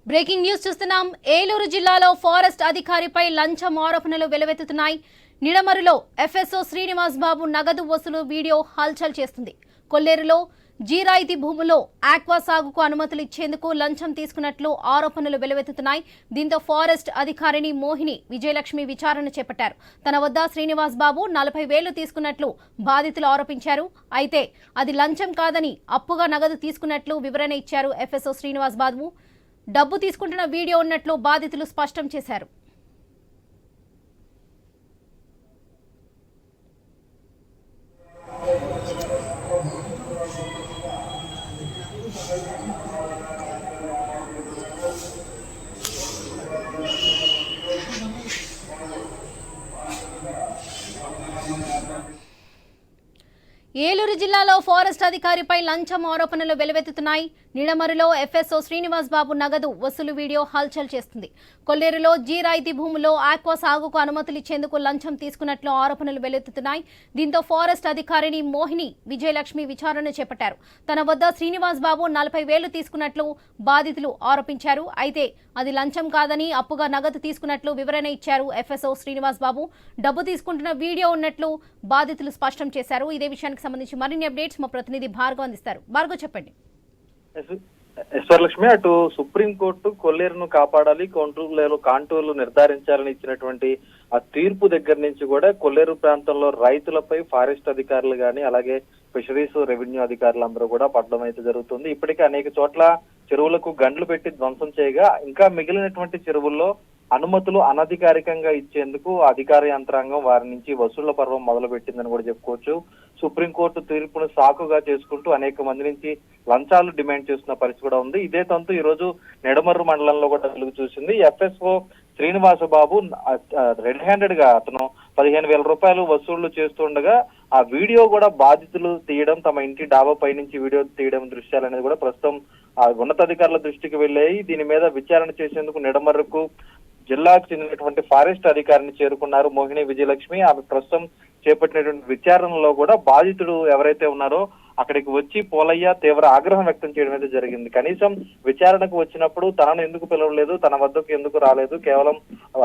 Breaking news చూస్తున్నాం. ఏలూరు జిల్లాలో forest అధికారిపై లంచం ఆరోపణలు వెలువెత్తుతున్నాయి. నిడమరులో ఎఫ్ఎస్ఓ శ్రీనివాస్ బాబు నగదు వసూలు వీడియో హల్చల్ చేస్తుంది. కొల్లేరులో జీరాయితీ భూములో ఆక్వా సాగుకు అనుమతులు ఇచ్చేందుకు లంచం తీసుకున్నట్లు ఆరోపణలు వెలువెత్తుతున్నాయి. దీంతో ఫారెస్ట్ అధికారిని మోహిని విజయలక్ష్మి విచారణ చేపట్టారు. తన వద్ద శ్రీనివాస్ బాబు 40,000 తీసుకున్నట్లు బాధితులు ఆరోపించారు. అయితే అది లంచం కాదని అప్పుగా నగదు తీసుకున్నట్లు వివరణ ఇచ్చారు ఎఫ్ఎస్ఓ శ్రీనివాస్ బాబు. డబ్బు తీసుకుంటున్న వీడియో ఉన్నట్లు బాధితులు స్పష్టం చేశారు. ఏలూరు జిల్లాలో ఫారెస్ట్ అధికారిపై లంచం ఆరోపణలు వెలువెత్తుతున్నాయి. నిడమరులో ఎఫ్ఎస్ఓ శ్రీనివాస్ బాబు నగదు వసూలు వీడియో హల్చల్ చేస్తుంది. కొల్లేరులో జీరాయితీ భూములో ఆక్వా సాగుకు అనుమతులు ఇచ్చేందుకు లంచం తీసుకున్నట్లు ఆరోపణలు వెలువెత్తుతున్నాయి. దీంతో ఫారెస్ట్ అధికారిని మోహిని విజయలక్ష్మి విచారణ చేపట్టారు. తన వద్ద శ్రీనివాస్ బాబు 40,000 తీసుకున్నట్లు బాధితులు ఆరోపించారు. అయితే అది లంచం కాదని అప్పుగా నగదు తీసుకున్నట్లు వివరణ ఇచ్చారు ఎఫ్ఎస్ఓ శ్రీనివాస్ బాబు. డబ్బు తీసుకుంటున్న వీడియో ఉన్నట్లు బాధితులు స్పష్టం చేశారు. ఇదే విషయానికి సంబంధించి మరిన్ని అప్డేట్స్ మా ప్రతినిధి భార్గవ్ అందిస్తారు. భార్గవ్, చెప్పండి. ఈశ్వర్లక్ష్మి, అటు సుప్రీంకోర్టు కొల్లేరును కాపాడాలి, కాంటూర్లు నిర్ధారించాలని ఇచ్చినటువంటి ఆ తీర్పు దగ్గర నుంచి కూడా కొల్లేరు ప్రాంతంలో రైతులపై ఫారెస్ట్ అధికారులు గాని అలాగే ఫిషరీస్ రెవెన్యూ అధికారులందరూ కూడా పడడం అయితే జరుగుతుంది. ఇప్పటికే అనేక చోట్ల చెరువులకు గండ్లు పెట్టి ధ్వంసం చేయగా ఇంకా మిగిలినటువంటి చెరువుల్లో అనుమతులు అనధికారికంగా ఇచ్చేందుకు అధికార యంత్రాంగం వారి నుంచి వసూళ్ల పర్వం మొదలు పెట్టిందని కూడా చెప్పుకోవచ్చు. సుప్రీంకోర్టు తీర్పును సాకుగా చేసుకుంటూ అనేక మంది నుంచి లంచాలు డిమాండ్ చేస్తున్న పరిస్థితి కూడా ఉంది. ఇదే తంతు ఈ రోజు నెడమర్రు మండలంలో కూడా వెలుగు చూసింది. ఎఫ్ఎస్ఓ శ్రీనివాస బాబు రెడ్ హ్యాండెడ్ గా అతను 15,000 రూపాయలు వసూళ్లు చేస్తుండగా ఆ వీడియో కూడా బాధితులు తీయడం, తమ ఇంటి డాబా పై నుంచి వీడియో తీయడం దృశ్యాలు అనేది కూడా ప్రస్తుతం ఉన్నతాధికారుల దృష్టికి వెళ్ళాయి. దీని మీద విచారణ చేసేందుకు నెడమర్రుకు జిల్లాకు చెందినటువంటి ఫారెస్ట్ అధికారిని చేరుకున్నారు మోహిని విజయలక్ష్మి. ఆమె ప్రస్తుతం చేపట్టినటువంటి విచారణలో కూడా బాధితుడు ఎవరైతే ఉన్నారో అక్కడికి వచ్చి పోలయ్య తీవ్ర ఆగ్రహం వ్యక్తం చేయడం అయితే జరిగింది. కనీసం విచారణకు వచ్చినప్పుడు తనను ఎందుకు పిలవలేదు, తన వద్దకు ఎందుకు రాలేదు, కేవలం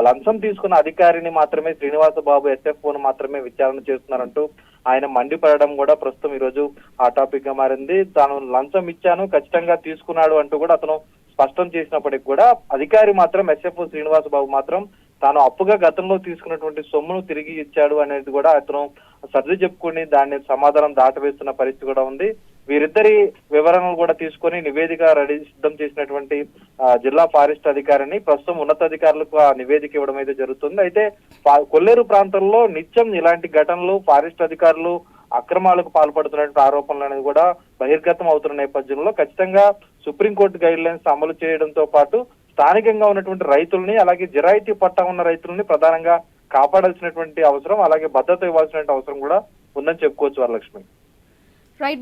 లంచం తీసుకున్న అధికారిని మాత్రమే శ్రీనివాస బాబు ఎస్ఎఫ్ఓను మాత్రమే విచారణ చేస్తున్నారంటూ ఆయన మండిపడడం కూడా ప్రస్తుతం ఈ రోజు ఆ టాపిక్ గా మారింది. తాను లంచం ఇచ్చాను, ఖచ్చితంగా తీసుకున్నాడు అంటూ కూడా అతను స్పష్టం చేసినప్పటికీ కూడా అధికారి మాత్రం ఎస్ఎఫ్ఓ శ్రీనివాస బాబు మాత్రం తాను అప్పుగా గతంలో తీసుకున్నటువంటి సొమ్మును తిరిగి ఇచ్చాడు అనేది కూడా అతను సర్ది చెప్పుకుని దాన్ని సమాధానం దాటవేస్తున్న పరిస్థితి కూడా ఉంది. వీరిద్దరి వివరణలు కూడా తీసుకొని నివేదిక సిద్ధం చేసినటువంటి జిల్లా ఫారెస్ట్ అధికారిని ప్రస్తుతం ఉన్నతాధికారులకు ఆ నివేదిక ఇవ్వడం అయితే జరుగుతుంది. అయితే కొల్లేరు ప్రాంతంలో నిత్యం ఇలాంటి ఘటనలు ఫారెస్ట్ అధికారులు అక్రమాలకు పాల్పడుతున్నటువంటి ఆరోపణలు అనేది కూడా బహిర్గతం అవుతున్న నేపథ్యంలో ఖచ్చితంగా సుప్రీంకోర్టు గైడ్ లైన్స్ అమలు చేయడంతో పాటు స్థానికంగా ఉన్నటువంటి రైతుల్ని అలాగే జిరాయితీ పట్టా ఉన్న రైతుల్ని ప్రధానంగా కాపాడాల్సినటువంటి అవసరం, అలాగే భద్రత ఇవ్వాల్సినటువంటి అవసరం కూడా ఉందని చెప్పుకోవచ్చు వరలక్ష్మి. రైట్.